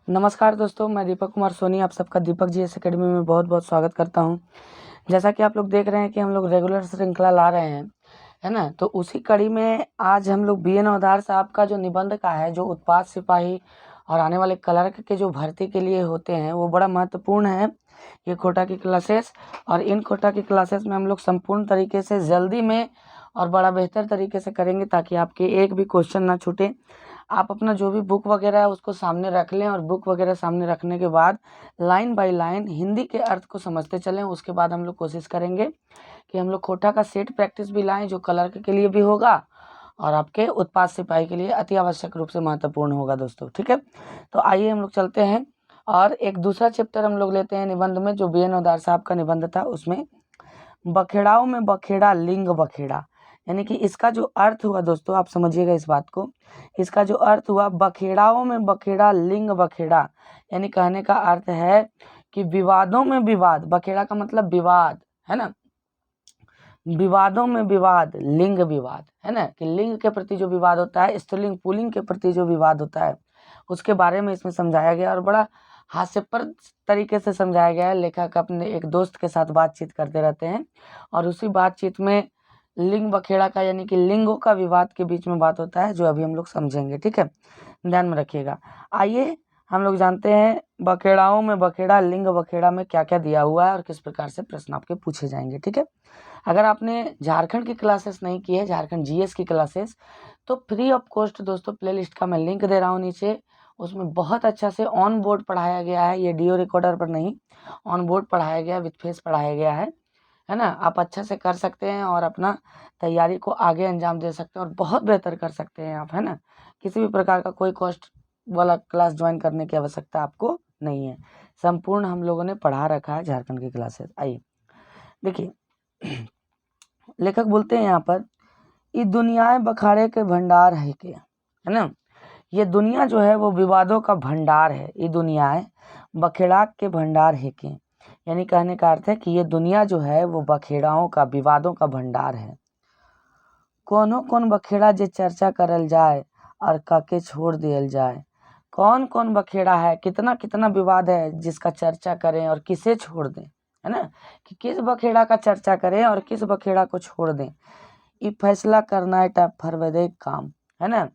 नमस्कार दोस्तों, मैं दीपक कुमार सोनी आप सबका दीपक जी एस अकेडमी में बहुत बहुत स्वागत करता हूं। जैसा कि आप लोग देख रहे हैं कि हम लोग रेगुलर श्रृंखला ला रहे हैं, है ना। तो उसी कड़ी में आज हम लोग बी एन अवधार साहब का जो निबंध का है, जो उत्पाद सिपाही और आने वाले क्लर्क के जो भर्ती के लिए होते हैं, वो बड़ा महत्वपूर्ण है ये कोटा की क्लासेस। और इन कोटा की क्लासेस में हम लोग संपूर्ण तरीके से जल्दी में और बड़ा बेहतर तरीके से करेंगे, ताकि आपके एक भी क्वेश्चन ना छूटे। आप अपना जो भी बुक वगैरह है उसको सामने रख लें, और बुक वगैरह सामने रखने के बाद लाइन बाय लाइन हिंदी के अर्थ को समझते चलें। उसके बाद हम लोग कोशिश करेंगे कि हम लोग कोटा का सेट प्रैक्टिस भी लाएं, जो क्लर्क के लिए भी होगा और आपके उत्पाद सिपाही के लिए अति आवश्यक रूप से महत्वपूर्ण होगा दोस्तों। ठीक है, तो आइए हम लोग चलते हैं और एक दूसरा चैप्टर हम लोग लेते हैं निबंध में, जो बी एन अवधार साहब का निबंध था। उसमें बखेड़ाओं में बखेड़ा लिंग बखेड़ा, यानी कि इसका जो अर्थ हुआ दोस्तों, आप समझिएगा इस बात को। इसका जो अर्थ हुआ बखेड़ाओं में बखेड़ा लिंग बखेड़ा, यानी कहने का अर्थ है कि विवादों में विवाद, बखेड़ा का मतलब विवाद है ना, विवादों में विवाद लिंग विवाद है ना, कि लिंग के प्रति जो विवाद होता है, स्त्रीलिंग पुल्लिंग के प्रति जो विवाद होता है, उसके बारे में इसमें समझाया गया और बड़ा हास्यप्रद तरीके से समझाया गया है। लेखक अपने एक दोस्त के साथ बातचीत करते रहते हैं और उसी बातचीत में लिंग बखेड़ा का, यानी कि लिंगों का विवाद के बीच में बात होता है, जो अभी हम लोग समझेंगे। ठीक है, ध्यान में रखिएगा। आइए हम लोग जानते हैं बखेड़ाओं में बखेड़ा लिंग बखेड़ा में क्या क्या दिया हुआ है और किस प्रकार से प्रश्न आपके पूछे जाएंगे। ठीक है, अगर आपने झारखंड की क्लासेस नहीं की है, झारखंड जीएस की क्लासेस, तो फ्री ऑफ कॉस्ट दोस्तों प्लेलिस्ट का मैं लिंक दे रहा हूँ नीचे। उसमें बहुत अच्छा से ऑन बोर्ड पढ़ाया गया है, ये डीओ रिकॉर्डर पर नहीं, ऑन बोर्ड पढ़ाया गया, विथ फेस पढ़ाया गया है ना। आप अच्छा से कर सकते हैं और अपना तैयारी को आगे अंजाम दे सकते हैं और बहुत बेहतर कर सकते हैं आप, है ना। किसी भी प्रकार का कोई कॉस्ट वाला क्लास ज्वाइन करने की आवश्यकता आपको नहीं है, संपूर्ण हम लोगों ने पढ़ा रखा है झारखंड की क्लासेस। आइए देखिए, लेखक बोलते हैं यहाँ पर, ये दुनिया बखाड़े के भंडार है के, है ना। ये दुनिया जो है वो विवादों का भंडार है, ये दुनिया है बखेड़ा के भंडार है के, यानी कहने का अर्थ है कि ये दुनिया जो है वो बखेड़ाओं का, विवादों का भंडार है। कौनो कौन बखेड़ा जे चर्चा करल जाए और काके छोड़ दियल जाए। कौन कौन बखेड़ा है, कितना कितना विवाद है जिसका चर्चा करें और किसे छोड़ दें, है ना, कि किस बखेड़ा का चर्चा करें और किस बखेड़ा को छोड़ दें। ये फैसला करना है फरवदे काम, है ना।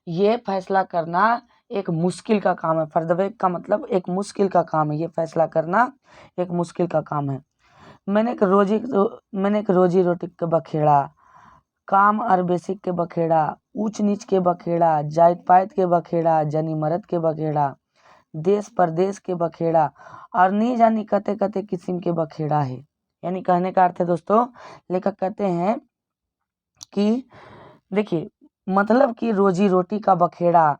ये फैसला करना एक मुश्किल का काम है। फर्दवेक का मतलब एक मुश्किल का काम है, ये फैसला करना एक मुश्किल का काम है। मैंने एक रोजी रोटी के बखेड़ा, काम और बेसिक के बखेड़ा, ऊंच नीच के बखेड़ा, जात पात के बखेड़ा, जनी मरद के बखेड़ा, देश परदेश के बखेड़ा और नहीं जानी कते कते किस्म के बखेड़ा है। यानी कहने का अर्थ है दोस्तों, लेखक कहते हैं कि देखिए, मतलब कि रोजी रोटी का बखेड़ा,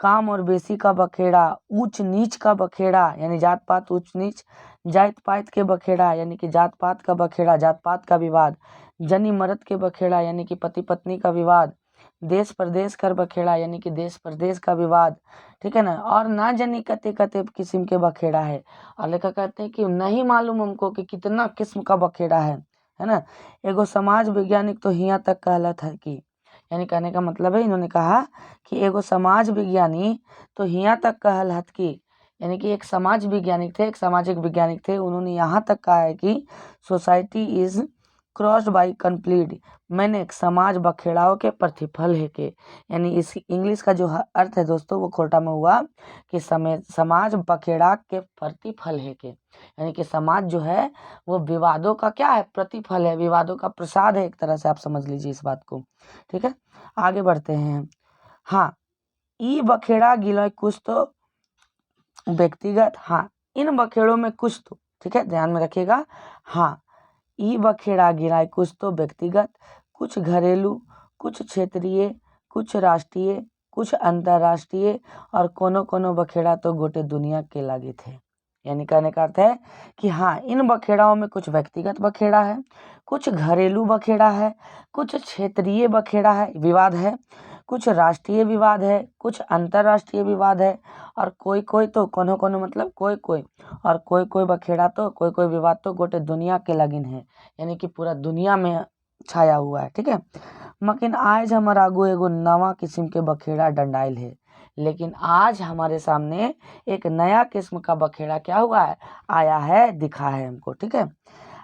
काम और बेसी का बखेड़ा, ऊंच नीच का बखेड़ा यानी जात पात ऊंच नीच, जात पात के बखेड़ा यानी कि जात पात का बखेड़ा, जात पात का विवाद, जनी मर्द के बखेड़ा यानी कि पति पत्नी का विवाद, देश प्रदेश कर बखेड़ा यानी कि देश प्रदेश का विवाद, ठीक है ना, और ना जानी कते कते किस्म के बखेड़ा है। और लेखक कहते हैं कि नहीं मालूम हमको कि कितना किस्म का बखेड़ा है ना। एगो समाज वैज्ञानिक तो हियाँ तक कहलत है कि, यानी कहने का मतलब है, इन्होंने कहा कि एगो समाज विज्ञानी तो हियाँ तक कहल हत की, यानी कि एक समाज वैज्ञानिक थे, एक सामाजिक वैज्ञानिक थे, उन्होंने यहाँ तक कहा है कि society is crossed by complete, मैंने एक समाज बखेड़ाओं के प्रतिफल है के। यानी इस इंग्लिश का जो अर्थ है दोस्तों वो खोटा में हुआ कि समाज बखेड़ा के प्रतिफल है के, यानी कि समाज जो है वो विवादों का क्या है, प्रतिफल है, विवादों का प्रसाद है, एक तरह से आप समझ लीजिए इस बात को। ठीक है, आगे बढ़ते हैं। हाँ, ई बखेड़ा गिलोय कुछ तो व्यक्तिगत, हाँ इन बखेड़ों में कुछ तो, ठीक है ध्यान में रखिएगा। हाँ, ई बखेड़ा गिराए कुछ तो व्यक्तिगत, कुछ घरेलू, कुछ क्षेत्रीय, कुछ राष्ट्रीय, कुछ अंतर्राष्ट्रीय और कोनो कोनो बखेड़ा तो गोटे दुनिया के लागे थे। यानी कहने का अर्थ है कि हाँ, इन बखेड़ाओं में कुछ व्यक्तिगत बखेड़ा है, कुछ घरेलू बखेड़ा है, कुछ क्षेत्रीय बखेड़ा है, विवाद है, कुछ राष्ट्रीय विवाद है, कुछ अंतर्राष्ट्रीय विवाद है, और कोई कोई तो कोनो कोनो मतलब कोई कोई, और कोई कोई बखेड़ा तो, कोई कोई विवाद तो गोटे दुनिया के लगिन है, यानी कि पूरा दुनिया में छाया हुआ है। ठीक है, मकिन आज हमर आगू एगो नवा किस्म के बखेड़ा डंडाइल है, लेकिन आज हमारे सामने एक नया किस्म का बखेड़ा क्या हुआ है, आया है, दिखा है हमको। ठीक है,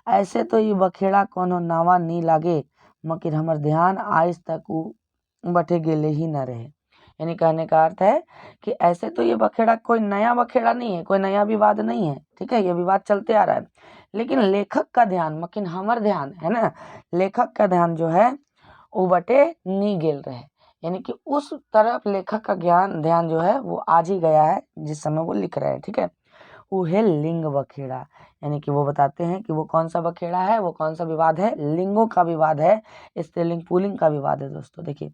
ऐसे तो ये बखेड़ा कोनो नावा नी लागे, मगर हमर ध्यान आज तक बटे गेले ही न रहे। यानी कहने का अर्थ है कि ऐसे तो ये बखेड़ा कोई नया बखेड़ा नहीं है, कोई नया विवाद नहीं है। ठीक है, ये विवाद चलते आ रहा है, लेकिन लेखक का ध्यान, मकिन हमर ध्यान है ना, लेखक का ध्यान जो है वो बटे नी गेल रहे। यानी कि उस तरफ लेखक का ध्यान जो है वो आज ही गया है जिस समय वो लिख रहे हैं। ठीक है, वो है लिंग बखेड़ा। यानी कि वो बताते हैं कि वो कौन सा बखेड़ा है, वो कौन सा विवाद है, लिंगों का विवाद है, स्त्रीलिंग पुल्लिंग का विवाद है। दोस्तों देखिए,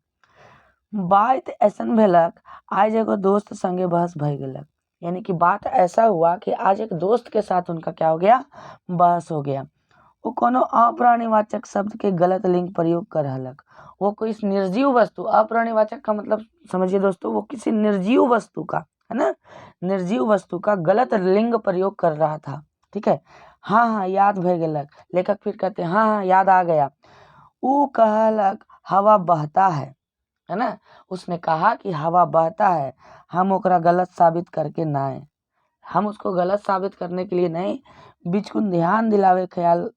बात ऐसन भेलक, आज एगो दोस्त संगे बहस भय गेलक। यानी कि बात ऐसा हुआ कि आज एक दोस्त के साथ उनका क्या हो गया, बहस हो गया। वो कोनो अप्राणीवाचक शब्द के गलत लिंग प्रयोग कर रहलक। वो कोई निर्जीव वस्तु, अप्राणीवाचक का मतलब समझिए दोस्तों, वो किसी निर्जीव वस्तु का, है ना, निर्जीव वस्तु का गलत लिंग प्रयोग कर रहा था। ठीक है, हाँ हाँ याद भय गेलक। लेखक फिर कहते हैं हाँ हाँ याद आ गया। ऊ कहलक हवा बहता है ना, उसने कहा कि हवा बहता है, हम ओकरा गलत साबित करके ना आए। हम उसको गलत साबित करने के लिए नहीं, बिचकुन ध्यान दिलावे ख्याल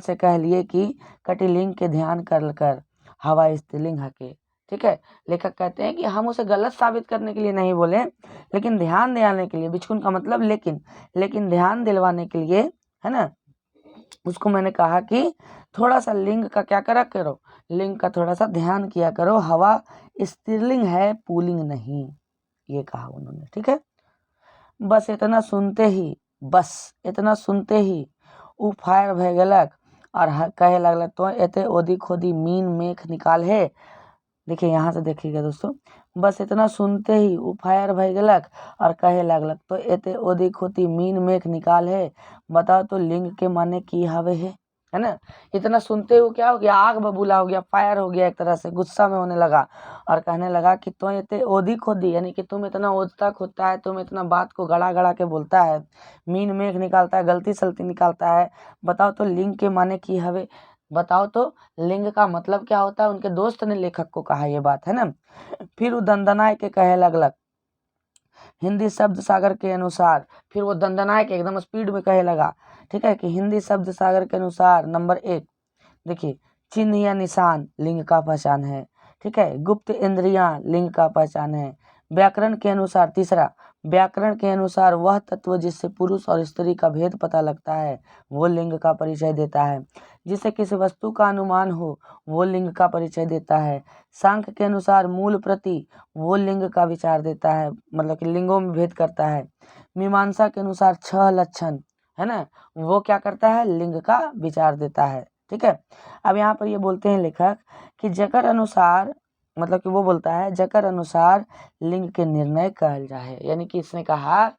से कह लिए कि कटिलिंग के ध्यान कर हवा स्त्रीलिंग हके। ठीक है, लेखक कहते हैं कि हम उसे गलत साबित करने के लिए नहीं बोले, लेकिन ध्यान दिलाने के लिए, बिचकुन का मतलब लेकिन ध्यान दिलवाने के लिए, है ना, उसको मैंने कहा कि थोड़ा सा लिंग का क्या करा करो, लिंग का थोड़ा सा ध्यान किया करो, हवा स्त्रीलिंग है पुल्लिंग नहीं, ये कहा उन्होंने। ठीक है, बस इतना सुनते ही उ फायर भय गेलक और कहे लगलक तो एते ओदी खोदी मीन मेख निकाल है। देखिए यहाँ से देखिएगा दोस्तों, बस इतना सुनते ही उ फायर भय गेलक और कहे लगलक तो एते ओदी खोदी मीन मेख निकाल है, बताओ तो लिंग के माने की हवे है ना। इतना सुनते हुए क्या हो गया, आग बबूला हो गया, फायर हो गया, एक तरह से गुस्सा में होने लगा और कहने लगा कि तो इतने ओधी खोदी, यानी कि तुम इतना ओदता खोदता है, तुम इतना बात को गड़ा गड़ा के बोलता है, मीन मेख निकालता है, गलती सलती निकालता है, बताओ तो लिंग के माने की हवे, बताओ तो लिंग का मतलब क्या होता है। उनके दोस्त ने लेखक को कहा ये बात, है ना। फिर वो दंदनाए के कहे लगलक हिंदी शब्द सागर के अनुसार, फिर वो दंदनाए के एकदम स्पीड में कहे लगा। ठीक है, कि हिंदी शब्द सागर के अनुसार नंबर 1 देखिए, चिन्ह या निशान लिंग का पहचान है। ठीक है, गुप्त इंद्रियां लिंग का पहचान है। व्याकरण के अनुसार, तीसरा, व्याकरण के अनुसार वह तत्व जिससे पुरुष और स्त्री का भेद पता लगता है वो लिंग का परिचय देता है। जिससे किसी वस्तु का अनुमान हो वो लिंग का परिचय देता है। सांख्य के अनुसार मूल प्रति वो लिंग का विचार देता है, मतलब कि लिंगों में भेद करता है। मीमांसा के अनुसार 6 लक्षण, है ना, वो क्या करता है, लिंग का विचार देता है। ठीक है, अब यहाँ पर ये बोलते हैं लेखक कि जकर अनुसार, मतलब कि वो बोलता है जकर अनुसार लिंग के निर्णय कहल जाए। यानी कि इसने कहा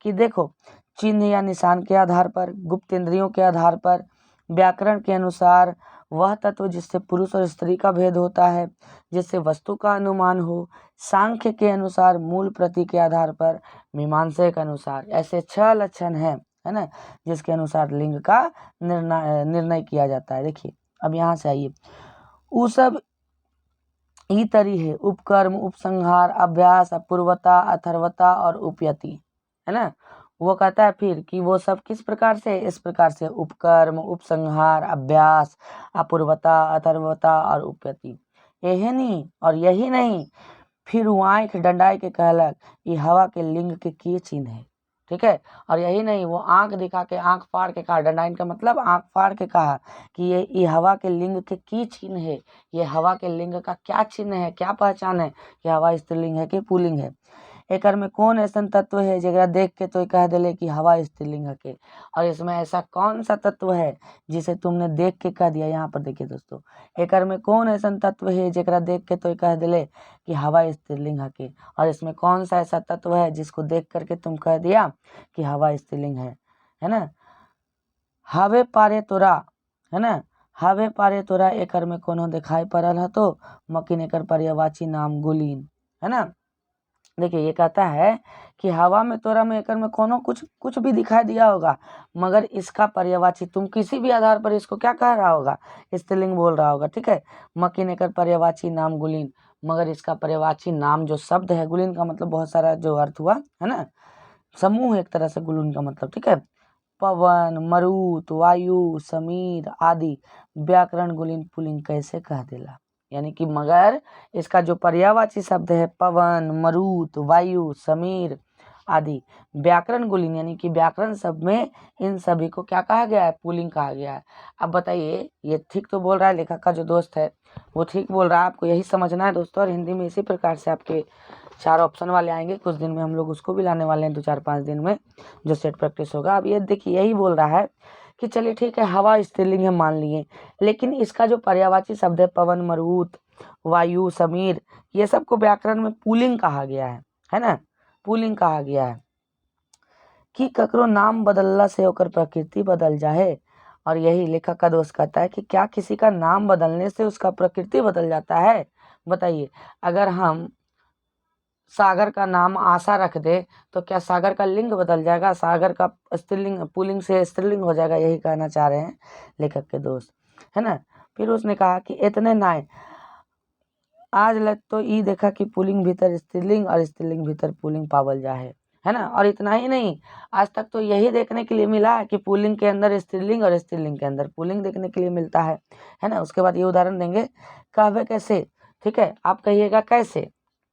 कि देखो, चिन्ह या निशान के आधार पर, गुप्त इंद्रियों के आधार पर, व्याकरण के अनुसार वह तत्व जिससे पुरुष और स्त्री का भेद होता है, जिससे वस्तु का अनुमान हो, सांख्य के अनुसार मूल प्रति के आधार पर, मीमांसा के अनुसार, ऐसे 6 लक्षण है ना, जिसके अनुसार लिंग का निर्णय किया जाता है। देखिए, अब यहाँ से आइए, वो सब ई तरी है उपकर्म, उपसंहार, अभ्यास, अपूर्वता, अथर्वता और उपयति, है ना। वो कहता है फिर कि वो सब किस प्रकार से, इस प्रकार से, उपकर्म, उपसंहार, अभ्यास, अपूर्वता, अथर्वता और उपयति। यही नहीं, फिर वो आँख डंडाई के कहलक ये हवा के लिंग के किए चिन्ह है। ठीक है, और यही नहीं, वो आँख दिखा के, आँख फाड़ के कहा, डंडाइन का मतलब आँख फाड़ के कहा कि ये हवा के लिंग के की चिन्ह है, ये हवा के लिंग का क्या चिन्ह है, क्या पहचान है कि हवा स्त्रीलिंग है कि पुल्लिंग है। एकर में कौन ऐसा तत्व है जरा देख के तो कह दिले कि हवा स्त्रीलिंग है के, और इसमें ऐसा कौन सा तत्व है जिसे तुमने देख के कह दिया। यहाँ पर देखिए दोस्तों, एकर में कौन ऐसा तत्व है जरा देख के तो कह दिले कि हवा स्त्रीलिंग है के, और इसमें कौन सा ऐसा तत्व है जिसको देख करके तुम कह दिया कि हवा स्त्रीलिंग है ना। हवे पारे तोरा, है ना, हवे पारे तोरा एकर में कोनो दिखाई पड़ल है तो, मकिन एकर पर्यायवाची नाम गुलीन, है ना। देखिए ये कहता है कि हवा में तोरा में एकर में कोनो कुछ भी दिखाई दिया होगा, मगर इसका पर्यायवाची तुम किसी भी आधार पर इसको क्या कह रहा होगा, स्त्रीलिंग बोल रहा होगा। ठीक है, मकिन एकर पर्यायवाची नाम गुलीन, मगर इसका पर्यायवाची नाम जो शब्द है, गुलीन का मतलब बहुत सारा जो अर्थ हुआ है ना, समूह एक तरह से गुलीन का मतलब। ठीक है, पवन, मरुत, वायु, समीर आदि व्याकरण गुलीन पुलिंग कैसे कह देला, यानी कि मगर इसका जो पर्यायवाची शब्द है पवन, मरुत, वायु, समीर आदि व्याकरण गुलीन यानी कि व्याकरण शब्द में इन सभी को क्या कहा गया है, पुलिंग कहा गया है। अब बताइए ये ठीक तो बोल रहा है, लेखक का जो दोस्त है वो ठीक बोल रहा है, आपको यही समझना है दोस्तों। और हिंदी में इसी प्रकार से आपके 4 ऑप्शन वाले आएंगे, कुछ दिन में हम लोग उसको भी लाने वाले हैं, 2-4-5 दिन में जो सेट प्रैक्टिस होगा। अब ये देखिए यही बोल रहा है कि चलिए ठीक है हवा स्त्रीलिंग है मान लिए, लेकिन इसका जो पर्यायवाची शब्द है पवन, मरुत, वायु, समीर, ये सबको व्याकरण में पुलिंग कहा गया है ना, पुलिंग कहा गया है कि ककरो नाम बदलला से ओकर प्रकृति बदल जाए। और यही लेखक का दोस्त कहता है कि क्या किसी का नाम बदलने से उसका प्रकृति बदल जाता है। बताइए अगर हम सागर का नाम आशा रख दे तो क्या सागर का लिंग बदल जाएगा, सागर का स्त्रीलिंग पुलिंग से स्त्रीलिंग हो जाएगा, यही कहना चाह रहे हैं लेखक के दोस्त, है ना। फिर उसने कहा कि इतने नाय आज लग तो ई देखा कि पुलिंग भीतर स्त्रीलिंग और स्त्रीलिंग भीतर पुलिंग पावल जाए, है ना। और इतना ही नहीं, आज तक तो यही देखने के लिए मिला है कि पुलिंग के अंदर स्त्रीलिंग और स्त्रीलिंग के अंदर पुलिंग देखने के लिए मिलता है ना। उसके बाद ये उदाहरण देंगे, कहवे कैसे, ठीक है, आप कहिएगा कैसे,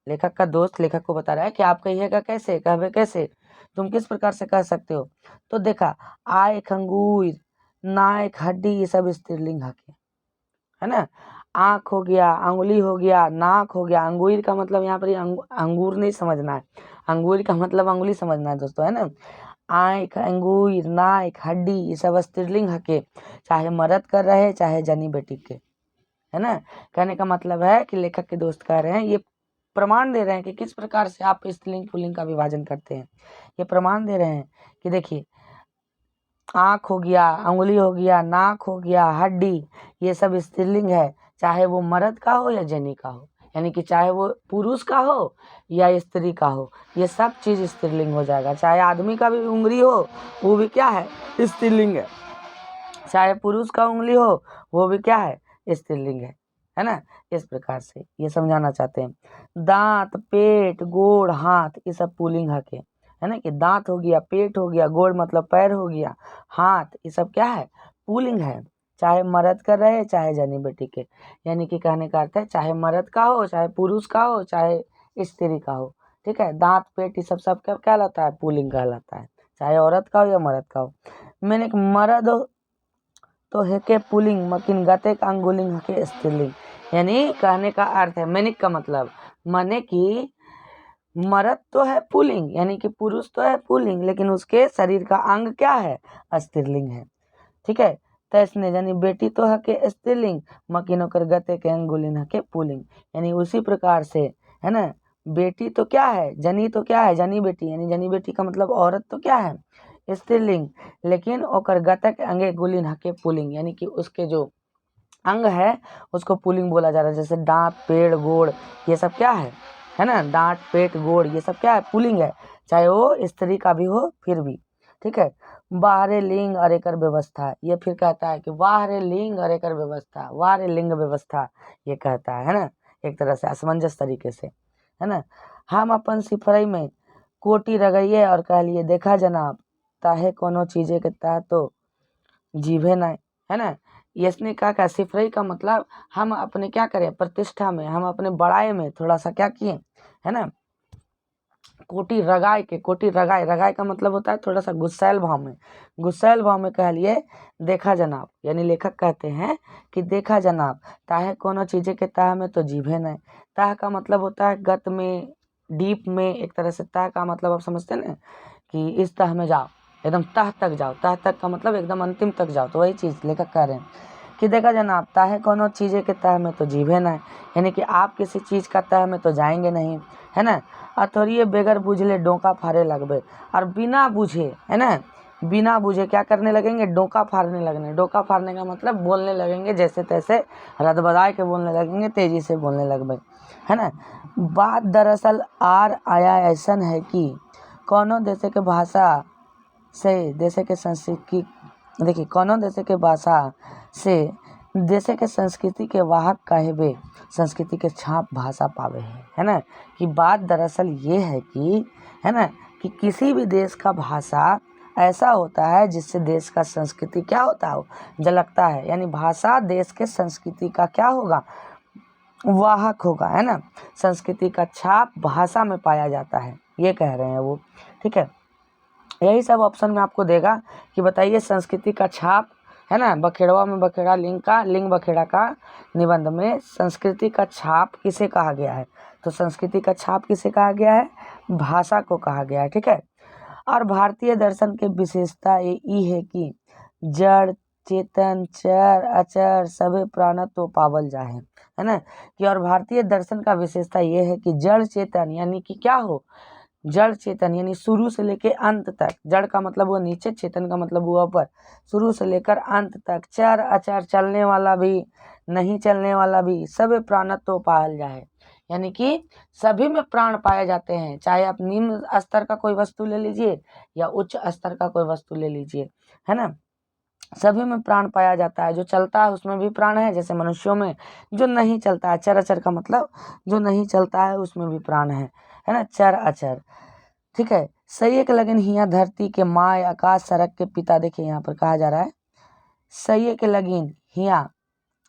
लेखक का दोस्त लेखक को बता रहा है कि आप कहिएगा कैसे, कहवे कैसे, तुम किस प्रकार से कह सकते हो। तो देखा आ एक अंगूर, ना एक हड्डी, ये सब स्त्रीलिंग है ना। आँख हो गया, अंगुली हो गया, नाक हो गया, अंगूर का मतलब यहाँ पर अंगूर नहीं समझना है, अंगूर का मतलब अंगुली समझना है दोस्तों, है ना। आँख, अंगूर, नाक, हड्डी, ये सब स्त्रीलिंग हके, चाहे मर्द कर रहे चाहे जनी बेटी के, है ना। कहने का मतलब है कि लेखक के दोस्त कह रहे हैं, ये प्रमाण दे रहे हैं कि किस प्रकार से आप स्त्रीलिंग पुल्लिंग का विभाजन करते हैं। ये प्रमाण दे रहे हैं कि देखिए आँख हो गया, अंगुली हो गया, नाक हो गया, हड्डी, ये सब स्त्रीलिंग है, चाहे वो मर्द का हो या जनी का हो, यानी कि चाहे वो पुरुष का हो या स्त्री का हो, ये सब चीज़ स्त्रीलिंग हो जाएगा। चाहे आदमी का भी उंगली हो वो भी क्या है, स्त्रीलिंग है। चाहे पुरुष का उंगली हो वो भी क्या है, स्त्रीलिंग है ना। इस प्रकार से ये समझाना चाहते हैं। दांत, पेट, गोड़, हाथ, ये सब पुल्लिंग है ना, कि दांत हो गया, पेट हो गया, गोड़ मतलब पैर हो गया, हाथ, ये सब क्या है, पुल्लिंग है। चाहे मर्द कर रहे चाहे जनी बेटी के, यानी कि कहने का अर्थ है चाहे मर्द का हो, चाहे पुरुष का हो, चाहे स्त्री का हो, ठीक है। दांत, पेट, ये सब क्या कहलाता है, पुल्लिंग कहलाता है, चाहे औरत का हो या मर्द का हो। मैंने एक मर्द तो हेके पुलिंग, मकिन गते अंगुलिंग हके स्त्रीलिंग, यानी कहने का अर्थ है, मैनिक का मतलब माने कि मर्द तो है पुलिंग, यानी कि पुरुष तो है पुलिंग, लेकिन उसके शरीर का अंग क्या है, स्त्रीलिंग है, ठीक है। तैसने यानी बेटी तो हके स्त्रीलिंग, मकिन ओकर गते के अंगुलिन हके पुलिंग, यानी उसी प्रकार से, है ना। बेटी तो क्या है, जनी तो क्या है, जनी बेटी, यानी जनी बेटी का मतलब औरत तो क्या है, स्त्रीलिंग, लेकिन ओकर गतक अंगे गुलिन हके पुलिंग, यानी कि उसके जो अंग है उसको पुलिंग बोला जा रहा है। जैसे दांत, पेड़, गोड़, ये सब क्या है ना, दांत, पेट, गोड़, ये सब क्या है, पुलिंग है, चाहे वो स्त्री का भी हो फिर भी, ठीक है। बाहरे लिंग और एकर व्यवस्था, ये फिर कहता है कि बाहरे लिंग और एकर व्यवस्था, बाहरे लिंग व्यवस्था, ये कहता है ना, एक तरह से असमंजस तरीके से, है ना। हम अपन सिफरई में कोटी रगइए और कह लिए देखा जनाब, ताहे कोनो चीज़े के तह तो जीभे नहीं, है ना। इसने कहा सिफरई का मतलब हम अपने क्या करें, प्रतिष्ठा में, हम अपने बड़ाई में थोड़ा सा क्या किए, है ना, कोटी रगाए के, कोटी रगाए, रगाए का मतलब होता है थोड़ा सा गुस्सैल भाव में, गुस्सैल भाव में कह लिए देखा जनाब, यानी लेखक कहते हैं कि देखा जनाब, ताहे कोनो चीज़े के तह में तो जीभे नहीं। तह का मतलब होता है गत में, डीप में, एक तरह से तह का मतलब आप समझते हैं ना कि इस तह में जाओ, एकदम तह तक जाओ, तह तक का मतलब एकदम अंतिम तक जाओ, तो वही चीज़ लेखक कह रहे हैं कि देखा जनाब, ताहे कोनो चीज़े के तह में तो जीभे नहीं, यानी कि आप किसी चीज़ का तह में तो जाएंगे नहीं, है ना। अथोरिए बेगर बुझले डोका फाड़े लगबे, और बिना बुझे, है ना, बिना बुझे क्या करने लगेंगे, डोका फाड़ने लगने। डोका फाड़ने का मतलब बोलने लगेंगे जैसे तैसे, रदबदाय के बोलने लगेंगे, तेजी से बोलने लगबे, है ना। बात दरअसल आर आया ऐसन है कि कोनो देश के भाषा से देश के संस्कृति, देखिए कोनो देश के भाषा से देश के संस्कृति के वाहक कहबे, संस्कृति के छाप भाषा पावे है ना। कि बात दरअसल ये है कि, है ना, कि किसी भी देश का भाषा ऐसा होता है जिससे देश का संस्कृति क्या होता है, झलकता है। यानी भाषा देश के संस्कृति का क्या होगा, वाहक होगा, है ना। संस्कृति का छाप भाषा में पाया जाता है, ये कह रहे हैं वो, ठीक है। यही सब ऑप्शन में आपको देगा कि बताइए संस्कृति का छाप, है ना। बखेड़वा में बखेड़ा लिंग बखेड़ा का निबंध में संस्कृति का छाप किसे कहा गया है, तो संस्कृति का छाप किसे कहा गया है, भाषा को कहा गया है, ठीक है। और भारतीय दर्शन के विशेषता ये है कि जड़ चेतन चर अचर सभी प्राणत्व पावल जाए, है ना। कि और भारतीय दर्शन का विशेषता ये है कि जड़ चेतन यानी कि क्या हो, जड़ चेतन यानी शुरू से लेकर अंत तक, जड़ का मतलब वो नीचे, चेतन का मतलब वो ऊपर, शुरू से लेकर अंत तक, चर अचर चलने वाला भी नहीं चलने वाला भी, सब प्राणत्व पायल जाए। यानी कि सभी में प्राण पाए जाते हैं, चाहे आप निम्न स्तर का कोई वस्तु ले लीजिए या उच्च स्तर का कोई वस्तु ले लीजिए, है ना। सभी में प्राण पाया जाता है, जो चलता है उसमें भी प्राण है, जैसे मनुष्यों में। जो नहीं चलता है, चर अचर का मतलब जो नहीं चलता है उसमें भी प्राण है ना, चर अचर, ठीक है। सही एक लगन हिया धरती के माय आकाश सड़क के पिता, देखिए यहाँ पर कहा जा रहा है सही एक लगन हिया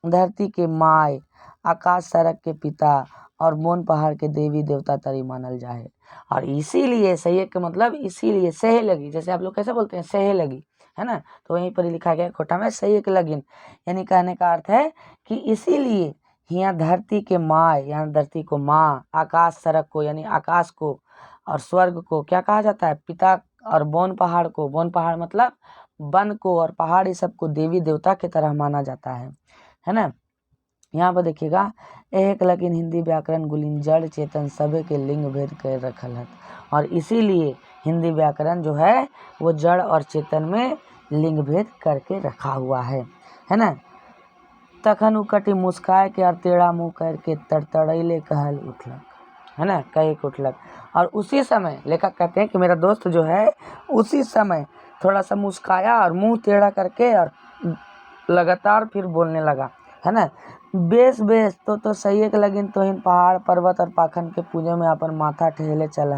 धरती के माय आकाश सड़क के पिता और मोन पहाड़ के देवी देवता तरी मानल जाए। और इसीलिए सही के मतलब इसीलिए सहे लगी, जैसे आप लोग कैसे बोलते हैं सहे लगी, है ना, तो वहीं पर लिखा गया कोटा में सही एक लगिन। यानी कहने का अर्थ है कि इसीलिए यहाँ धरती के माँ, यहाँ धरती को माँ, आकाश सड़क को यानी आकाश को, और स्वर्ग को क्या कहा जाता है, पिता, और बोन पहाड़ को, बोन पहाड़ मतलब वन को, और पहाड़ इस सबको देवी देवता की तरह माना जाता है ना। यहाँ पर देखिएगा एक लेकिन हिंदी व्याकरण गुलिन जड़ चेतन सभी के लिंग भेद कर रखल है, और इसीलिए हिंदी व्याकरण जो है वो जड़ और चेतन में लिंग भेद करके रखा हुआ है ना। तखन उकटी मुस्काए के और टेढ़ा मुँह करके तड़तड़ैले कहल उठलक, है ना, कहे के उठलक। और उसी समय लेखक कहते हैं कि मेरा दोस्त जो है उसी समय थोड़ा सा मुस्काया और मुंह टेढ़ा करके और लगातार फिर बोलने लगा, है ना। बेस बेस तो सही एक लगिन तो इन पहाड़ पर्वत और पाखन के पूजे में अपन माथा ठेले चला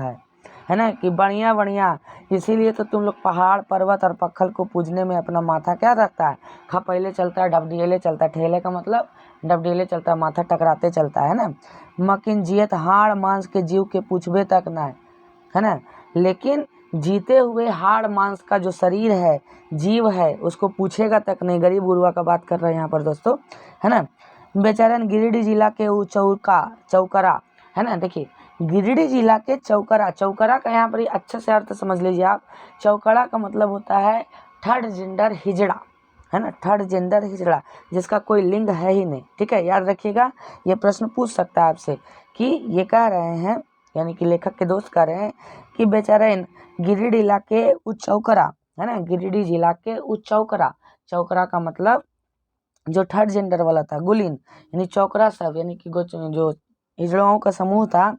है ना। कि बढ़िया बढ़िया, इसीलिए तो तुम लोग पहाड़ पर्वत और पखल को पूजने में अपना माथा क्या रखता है, खपैले चलता है, डबडीले चलता है। ठेले का मतलब डबडीले चलता है, माथा टकराते चलता है ना। मकिन जियत हाड़ मांस के जीव के पूछबे तक ना, है ना। लेकिन जीते हुए हाड़ मांस का जो शरीर है, जीव है, उसको पूछेगा तक नहीं। गरीब गुरुआ का बात कर रहे हैं यहाँ पर दोस्तों, है ना। बेचारन गिरिडीह जिला के वो चौकरा, है ना। देखिए गिरिडीह जिला के चौकरा का यहाँ पर अच्छे से अर्थ समझ लीजिए आप। चौकड़ा का मतलब होता है थर्ड जेंडर हिजड़ा, है ना, थर्ड जेंडर हिजड़ा जिसका कोई लिंग है ही नहीं, ठीक है। याद रखिएगा, ये प्रश्न पूछ सकता है आपसे कि ये कह रहे हैं, यानी कि लेखक के दोस्त कह रहे हैं कि बेचारे गिरिडीह जिला के चौकरा, है ना, गिरिडीह जिला के चौकरा का मतलब जो थर्ड जेंडर वाला था, गुलीन यानी चौकरा सब, यानी कि जो हिजड़ाओं का समूह था,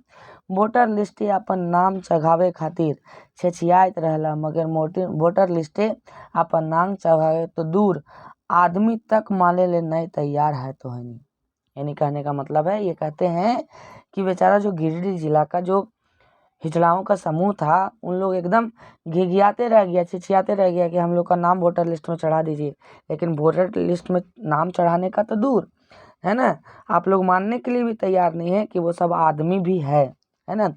वोटर लिस्टे अपन नाम चढ़ावे खातिर छेछियात रहला, मगर वोटर लिस्टे अपन नाम चढ़ावे तो दूर आदमी तक माने ले नहीं तैयार है तो है नहीं। यानी कहने का मतलब है, ये कहते हैं कि बेचारा जो गिरिडीह जिला का जो हिजड़ाओं का समूह था, उन लोग एकदम घिघियाते रह गया, छिछियाते रह गया कि हम लोग का नाम वोटर लिस्ट में चढ़ा दीजिए। लेकिन वोटर लिस्ट में नाम चढ़ाने का तो दूर, है ना, आप लोग मानने के लिए भी तैयार नहीं है कि वो सब आदमी भी है ना।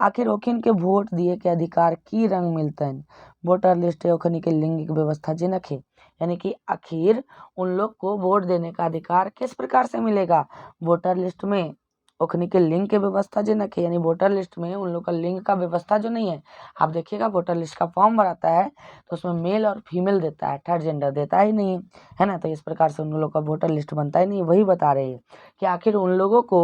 आखिर ओखिन के वोट दिए के अधिकार की रंग मिलते हैं, वोटर लिस्ट ओखनी के लिंग व्यवस्था जे नखे। यानी कि आखिर उन लोग को वोट देने का अधिकार किस प्रकार से मिलेगा, वोटर लिस्ट में ओखनी के लिंग के व्यवस्था जो नखे, यानी वोटर लिस्ट में उन लोग का लिंग का व्यवस्था जो नहीं है। आप देखिएगा वोटर लिस्ट का फॉर्म भराता है तो उसमें मेल और फीमेल देता है, थर्ड जेंडर देता ही नहीं है ना। तो इस प्रकार से उन लोगों का वोटर लिस्ट बनता ही नहीं। वही बता रहे हैं कि आखिर उन लोगों को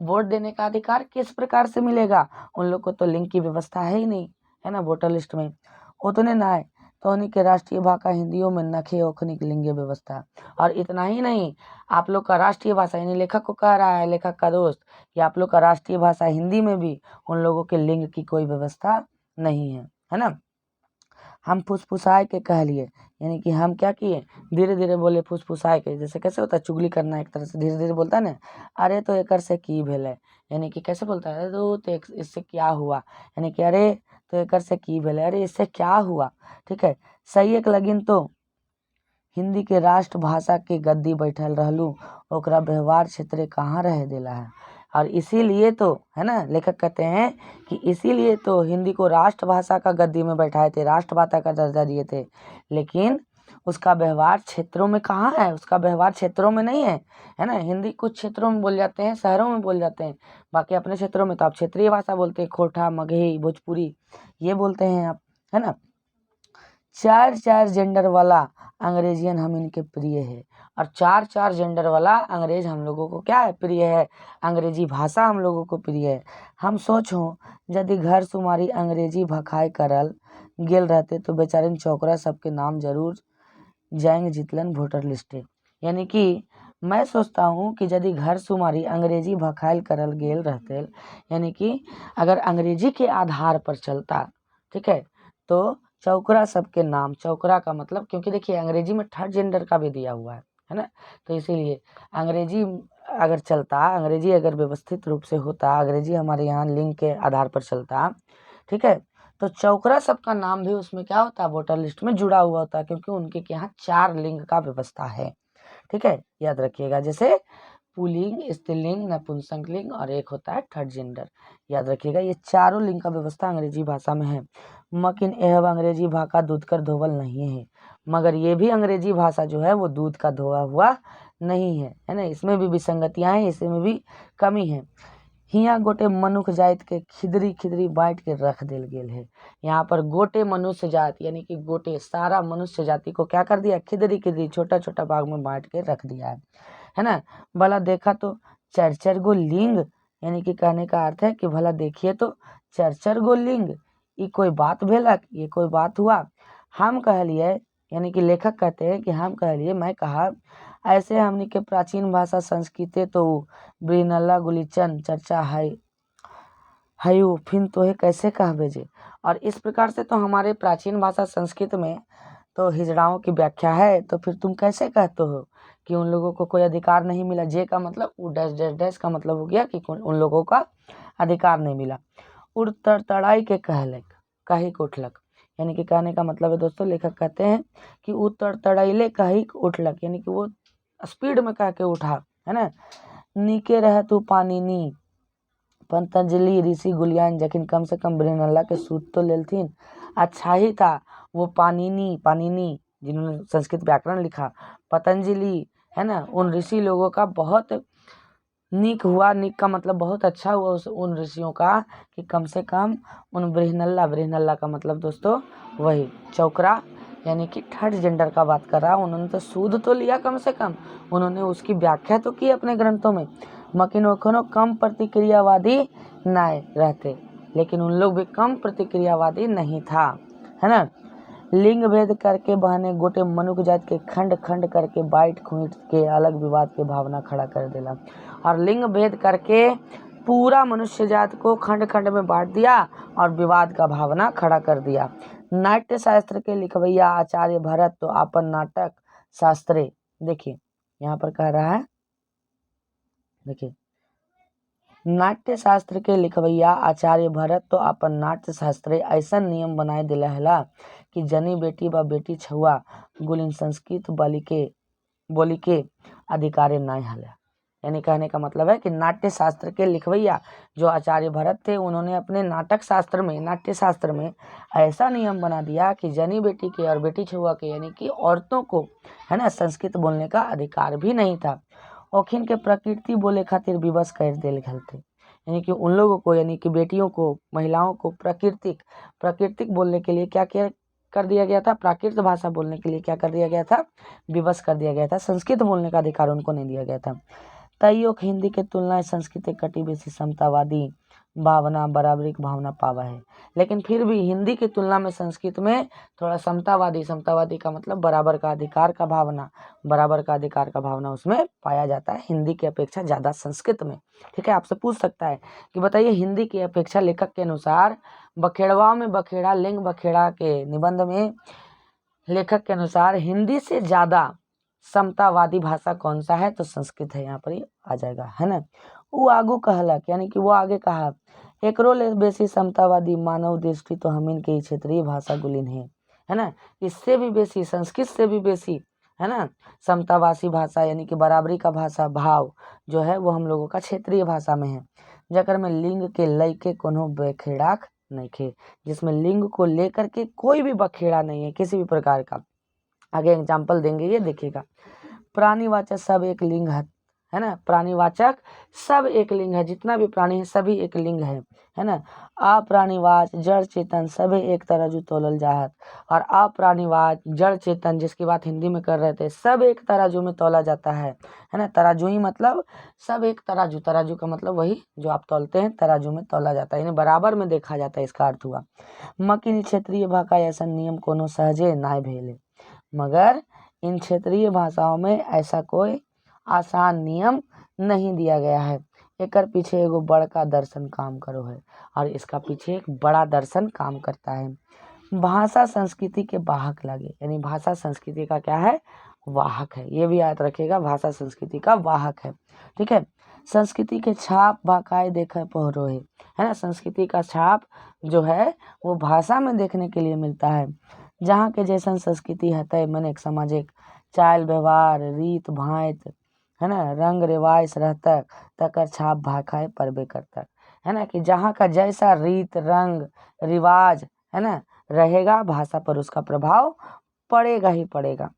वोट देने का अधिकार किस प्रकार से मिलेगा, उन लोग को तो लिंग की व्यवस्था है ही नहीं, है ना, वोटर लिस्ट में। उतने ना है तो उन्हीं के राष्ट्रीय भाषा हिंदियों में नखे ओखनिक लिंग व्यवस्था। और इतना ही नहीं, आप लोग का राष्ट्रीय भाषा, यानी लेखक को कह रहा है, लेखक का दोस्त, कि आप लोग का राष्ट्रीय भाषा हिंदी में भी उन लोगों के लिंग की कोई व्यवस्था नहीं है ना। हम फुसफुसाए के कह लिए, यानी कि हम क्या किए, धीरे धीरे बोले फुसफुसाए के। जैसे कैसे होता है, चुगली करना एक तरह से, धीरे धीरे बोलता है ना, अरे तो एकर से की भेल है, यानी कि कैसे बोलता है, तो इससे क्या हुआ, यानी कि अरे तो एकर से की भेल है, अरे इससे क्या हुआ। ठीक है, सही एक लगिन तो हिंदी के राष्ट्रभाषा के गद्दी बैठल रहलू, ओकरा व्यवहार क्षेत्र कहाँ रह देला है। और इसीलिए तो है ना, लेखक कहते हैं कि इसीलिए तो हिंदी को राष्ट्रभाषा का गद्दी में बैठाए थे, राष्ट्रभाषा का दर्जा दिए थे, लेकिन उसका व्यवहार क्षेत्रों में कहाँ है, उसका व्यवहार क्षेत्रों में नहीं है ना। हिंदी कुछ क्षेत्रों में बोल जाते हैं, शहरों में बोल जाते हैं, बाकी अपने क्षेत्रों में तो आप क्षेत्रीय भाषा बोलते हैं, खोरठा, मगही, भोजपुरी, ये बोलते हैं आप, है ना। चार चार जेंडर वाला अंग्रेजियन हम इनके प्रिय है, और चार चार जेंडर वाला अंग्रेज हम लोगों को क्या है, प्रिय है, अंग्रेजी भाषा हम लोगों को प्रिय है। हम सोचो यदि घर सुमारी अंग्रेजी भखाए करल गेल रहते तो बेचारिन चौकरा सबके नाम जरूर जाएंगे जितलन वोटर लिस्टे। यानी कि मैं सोचता हूँ कि यदि घर सुमारी अंग्रेजी भखाइल करल गेल रहते, यानी कि अगर अंग्रेजी के आधार पर चलता, ठीक है, तो चौकरा सबके नाम, चौकरा का मतलब, क्योंकि देखिए अंग्रेजी में थर्ड जेंडर का भी दिया हुआ है ना, तो इसीलिए अंग्रेजी अगर चलता, अंग्रेजी अगर व्यवस्थित रूप से होता, अंग्रेजी हमारे यहाँ लिंग के आधार पर चलता, ठीक है, तो चौकरा सबका नाम भी उसमें क्या होता, वोटर लिस्ट में जुड़ा हुआ होता, क्योंकि उनके यहाँ 4 लिंग का व्यवस्था है। ठीक है, याद रखिएगा, जैसे पुल्लिंग, स्त्रीलिंग, नपुंसक लिंग और एक होता है थर्ड जेंडर, याद रखिएगा, ये चारों लिंग का व्यवस्था अंग्रेजी भाषा में है। मकिन एह अंग्रेजी भाषा दूध कर धोवल नहीं है, मगर ये भी अंग्रेजी भाषा जो है वो दूध का धोआ हुआ नहीं है ना, इसमें भी विसंगतियां हैं, इसमें भी कमी है। हिया गोटे मनुष्य जात के खिदरी खिदरी बांट के रख देल गेल है। यहाँ पर गोटे मनुष्य जात, यानी कि गोटे सारा मनुष्य जाति को क्या कर दिया, खिदरी खिदरी छोटा छोटा भाग में बांट के रख दिया है ना। भला देखा तो चार चार गो लिंग, यानी कि कहने का अर्थ है कि भला देखिए तो चार चार गो लिंग, ये कोई बात भेलक, ये कोई बात हुआ। हम कहलिए, यानी कि लेखक कहते हैं कि हम कहलिए, मैं कहा ऐसे हमनी के प्राचीन भाषा संस्कृत तो ब्रिनल्ला गुलिचन चर्चा है फिर तो है कैसे कह भेजे। और इस प्रकार से तो हमारे प्राचीन भाषा संस्कृत में तो हिजड़ाओं की व्याख्या है, तो फिर तुम कैसे कहते हो कि उन लोगों को कोई अधिकार नहीं मिला। जे का मतलब डैश डैश डैश का मतलब हो गया कि उन लोगों का अधिकार नहीं मिला। उड़ तड़तड़ाई के कहलक कही उठलक, यानी कि कहने का मतलब है दोस्तों, लेखक कहते हैं कि उड़ तड़तड़ाइले कही उठलक, यानी कि वो स्पीड में कह के उठा, है ना। नीके रह तू पानी पतंजलि ऋषि गुलियान जखिन कम से कम ब्रिनल्ला के सूत तो लेलथिन, अच्छा ही था वो पानिनी जिन्होंने संस्कृत व्याकरण लिखा, पतंजलि, है ना, उन ऋषि लोगों का बहुत नीक हुआ, नीक का मतलब बहुत अच्छा हुआ उन ऋषियों का, कि कम से कम उन ब्रिहनल्ला का मतलब दोस्तों वही चौकरा, यानी कि थर्ड जेंडर का बात कर रहा, उन्होंने तो सूद तो लिया, कम से कम उन्होंने उसकी व्याख्या तो की अपने ग्रंथों में, मकिन वो कम प्रतिक्रियावादी न रहते, लेकिन उन लोग भी कम प्रतिक्रियावादी नहीं था, है ना। लिंग भेद करके बहाने गोटे मनुष्य जात के खंड खंड करके बाइट खूंट के अलग विवाद के भावना खड़ा कर देला। और लिंग भेद करके पूरा मनुष्य जात को खंड खंड में बांट दिया और विवाद का भावना खड़ा कर दिया। नाट्य शास्त्र के लिखवैया आचार्य भरत तो अपन नाटक शास्त्रे, देखिए यहाँ पर कह रहा है, देखिए नाट्य शास्त्र के लिखवैया आचार्य भरत तो अपन नाट्य शास्त्रे ऐसा नियम बनाए दिला हला कि जनी बेटी व बेटी छुआ गुलिन संस्कृत बोली के अधिकारे नहीं हला। यानी कहने का मतलब है कि नाट्य शास्त्र के लिखवैया जो आचार्य भरत थे, उन्होंने अपने नाटक शास्त्र में, नाट्य शास्त्र में ऐसा नियम बना दिया कि जनी बेटी के और बेटी छुआ के, यानी कि औरतों को, है ना, संस्कृत बोलने का अधिकार भी नहीं था। ओखिन के प्रकृति बोले खातिर विवश कर देल गए थे, यानी कि उन लोगों को, यानी कि बेटियों को, महिलाओं को प्राकृतिक बोलने के लिए क्या कर दिया गया था, प्राकृत भाषा बोलने के लिए क्या कर दिया गया था, विवश कर दिया गया था, संस्कृत बोलने का अधिकार उनको नहीं दिया गया था। तइयो हिंदी के तुलना संस्कृत कटी बेसी समतावादी भावना, बराबरी की भावना पावा है। लेकिन फिर भी हिंदी की तुलना में संस्कृत में थोड़ा समतावादी का मतलब बराबर का अधिकार का भावना उसमें पाया जाता है हिंदी की अपेक्षा ज़्यादा संस्कृत में। ठीक है, आपसे पूछ सकता है कि बताइए हिंदी की अपेक्षा लेखक के अनुसार बखेड़वा में बखेड़ा, लिंग बखेड़ा के निबंध में लेखक के अनुसार हिंदी से ज़्यादा समतावादी भाषा कौन सा है? तो संस्कृत है, यहाँ पर ही आ जाएगा, है ना। वो आगू कहलक, यानी कि वो आगे कहा, एकरो ले बेसी समतावादी मानव दृष्टि तो हमिन के क्षेत्रीय भाषा गुलिन है ना। इससे भी बेसी, संस्कृत से भी बेसी, है ना, समतावासी भाषा यानी कि बराबरी का भाषा भाव जो है वो हम लोगों का क्षेत्रीय भाषा में है, जकर में लिंग के लय के कोनो बखेड़ाक नहीं खे, जिसमें लिंग को लेकर के कोई भी बखेड़ा नहीं है किसी भी प्रकार का। आगे एग्जाम्पल देंगे, ये देखिएगा। प्राणीवाचक सब एक लिंग है ना, प्राणीवाचक सब एक लिंग है, जितना भी प्राणी है सभी एक लिंग है ना। अप्राणीवाच जड़ चेतन सभी एक तराजू तोलल जाहत, और अप्राणीवाच जड़ चेतन जिसकी बात हिंदी में कर रहे थे सब एक तराजू में तोला जाता है ना। तराजू ही मतलब सब एक तराजू, तराजू का मतलब वही जो आप तोलते हैं, तराजू में तोला जाता है, यानी बराबर में देखा जाता है, इसका अर्थ हुआ। मकिन क्षेत्रीय भाषा ऐसा नियम कोनो सहजे नाय भेले, मगर इन क्षेत्रीय भाषाओं में ऐसा कोई आसान नियम नहीं दिया गया है। एकर पीछे एगो बड़का दर्शन काम करो है, और इसका पीछे एक बड़ा दर्शन काम करता है। भाषा संस्कृति के वाहक लगे, यानी भाषा संस्कृति का क्या है? वाहक है। ये भी याद रखिएगा, भाषा संस्कृति का वाहक है। ठीक है, संस्कृति के छाप बाकाय देखे पहरो है ना। संस्कृति का छाप जो है वो भाषा में देखने के लिए मिलता है। जहाँ के जैसन संस्कृति है तय मन एक सामाजिक चाल व्यवहार रीत भांत, है ना, रंग रिवाज रहता तकर छाप भाषाएं परबे करता, है ना, कि जहाँ का जैसा रीत रंग रिवाज, है ना, रहेगा भाषा पर उसका प्रभाव पड़ेगा ही पड़ेगा।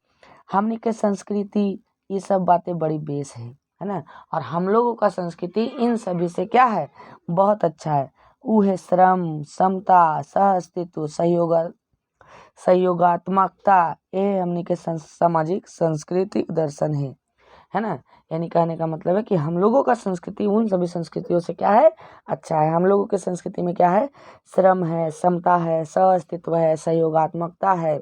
हमने के संस्कृति ये सब बातें बड़ी बेस है ना, और हम लोगों का संस्कृति इन सभी से क्या है? बहुत अच्छा है। वो है श्रम, समता, सह अस्तित्व, सहयोगात्मकता, ये हमने के सामाजिक सांस्कृतिक दर्शन है ना। यानी कहने का मतलब है कि हम लोगों का संस्कृति उन सभी संस्कृतियों से क्या है? अच्छा है। हम लोगों के संस्कृति में क्या है? श्रम है, समता है, सह अस्तित्व है, सहयोगात्मकता है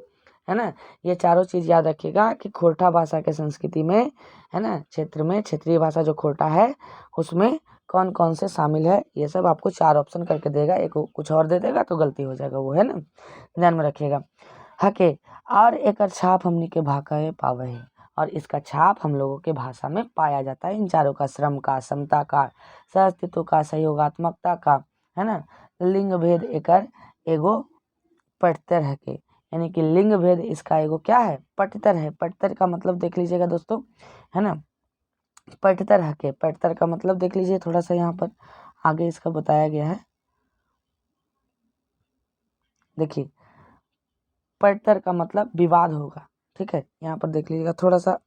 ना। ये चारों चीज़ याद रखिएगा कि खोरठा भाषा के संस्कृति में, है ना, क्षेत्र में क्षेत्रीय भाषा जो खोरठा है उसमें कौन कौन से शामिल है, ये सब आपको 4 ऑप्शन करके देगा, एक कुछ और दे देगा तो गलती हो जाएगा वो, है ना, ध्यान में रखिएगा। हके और एकर छाप हमनी के भाषा पावे है, और इसका छाप हम लोगों के भाषा में पाया जाता है। इन चारों का, श्रम का, समता का, सहअस्तित्व का, सहयोगात्मकता का, है ना। लिंग भेद एकर एगो पठतर है के, यानी कि लिंग भेद इसका एगो क्या है? पठतर है। पठतर का मतलब देख लीजिएगा दोस्तों, है ना, पठतर है के, पठतर का मतलब देख लीजिए, थोड़ा सा यहाँ पर आगे इसका बताया गया है। देखिए, पठतर का मतलब विवाद होगा, ठीक है, यहाँ पर देख लीजिएगा थोड़ा सा।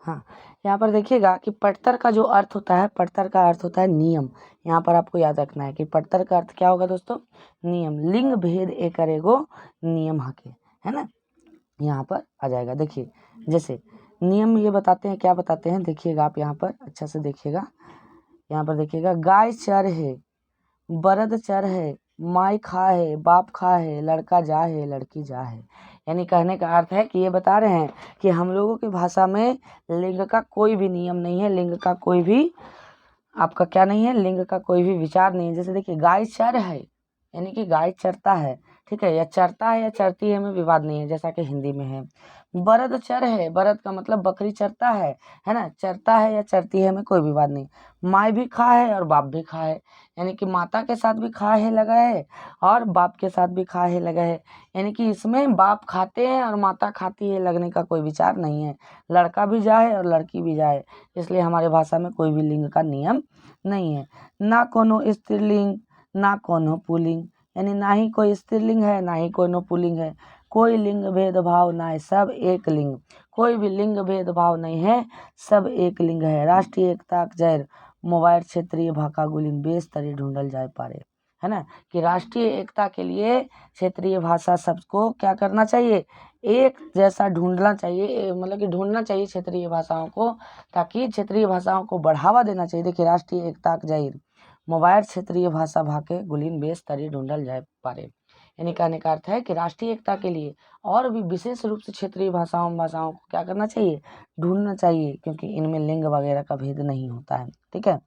हाँ, यहाँ पर देखिएगा कि पठतर का जो अर्थ होता है, पठतर का अर्थ होता है नियम। यहाँ पर आपको याद रखना है कि पठतर का अर्थ क्या होगा दोस्तों? नियम। लिंग भेद एकर एगो नियम हके, है ना, यहाँ पर आ जाएगा। देखिए, जैसे नियम ये बताते हैं, क्या बताते हैं, देखिएगा आप यहाँ पर अच्छा से देखिएगा। यहाँ पर देखिएगा, गाय चर है, बरद चर है, माई खा है, बाप खा है, लड़का जा है, लड़की जा है। यानी कहने का अर्थ है कि ये बता रहे हैं कि हम लोगों की भाषा में लिंग का कोई भी नियम नहीं है, लिंग का कोई भी आपका क्या नहीं है, लिंग का कोई भी विचार नहीं है। जैसे देखिए, गाय चर है, यानी कि गाय चरता है, ठीक है, या चरता है या चरती है में विवाद नहीं है, जैसा कि हिंदी में है। बरद चर है, बरद का मतलब बकरी चरता है ना, चरता है या चरती है में कोई विवाद नहीं। माँ भी खा है और बाप भी खा है, यानी कि माता के साथ भी खा है लगा है और बाप के साथ भी खा है लगा है, यानी कि इसमें बाप खाते हैं और माता खाती है लगने का कोई विचार नहीं है। लड़का भी जाए और लड़की भी जाए, इसलिए हमारे भाषा में कोई भी लिंग का नियम नहीं है। ना कोनो स्त्रीलिंग ना कोनो पुल्लिंग, यानी ना ही कोई स्त्रीलिंग है ना ही कोनो पुल्लिंग है। कोई लिंग भेदभाव ना है, सब एक लिंग, कोई भी लिंग भेदभाव नहीं है, सब एक लिंग है। राष्ट्रीय एकता जैर मोबाइल क्षेत्रीय भाषा गुलिन बेस तरी ढूंढल जाए पारे, है ना, कि राष्ट्रीय एकता के लिए क्षेत्रीय भाषा सबको क्या करना चाहिए, एक जैसा ढूंढना चाहिए, मतलब कि ढूंढना चाहिए क्षेत्रीय भाषाओं को, ताकि क्षेत्रीय भाषाओं को बढ़ावा देना चाहिए। देखिए, राष्ट्रीय एकता के जाहिर मोबाइल क्षेत्रीय भाषा भाके गुलीन बेस तरी ढूंढल जाए पारे, यानी कहने का अर्थ है कि राष्ट्रीय एकता के लिए और भी विशेष रूप से क्षेत्रीय भाषाओं को क्या करना चाहिए, ढूंढना चाहिए, क्योंकि इनमें लिंग वगैरह का भेद नहीं होता है। ठीक है,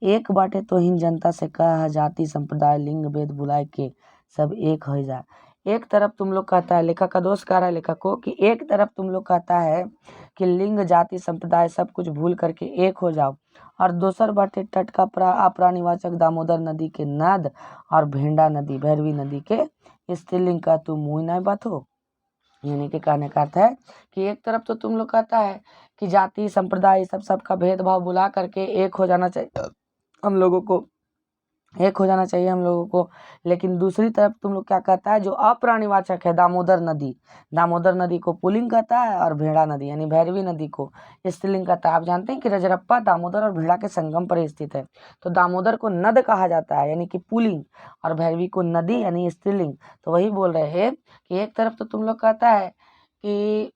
एक बाटे तो हिन जनता से कह जाति संप्रदाय लिंग भेद बुलाए के सब एक हो जाए। एक तरफ तुम लोग कहता है, लेखक का दोष कह रहा है लेखक को कि एक तरफ तुम लोग कहता है कि लिंग जाति संप्रदाय सब कुछ भूल करके एक हो जाओ, और दूसर बाटे तट का अप्राणिवाचक दामोदर नदी के नद और भेंडा नदी भैरवी नदी के स्त्रीलिंग का तुम मुँह नहीं बात हो। यानी कि कहने का अर्थ है कि एक तरफ तो तुम लोग कहता है कि जाति संप्रदाय सबका भेदभाव बुला करके एक हो जाना चाहिए हम लोगों को, एक हो जाना चाहिए हम लोगों को, लेकिन दूसरी तरफ तुम लोग क्या कहता है, जो अप्राणिवाचक है दामोदर नदी को पुल्लिंग कहता है, और भेड़ा नदी यानी भैरवी नदी को स्त्रीलिंग कहता है। आप जानते हैं कि रजरप्पा दामोदर और भेड़ा के संगम पर स्थित है, तो दामोदर को नद कहा जाता है यानी कि पुल्लिंग, और भैरवी को नदी यानी स्त्रीलिंग। तो वही बोल रहे हैं कि एक तरफ तो तुम लोग कहता है कि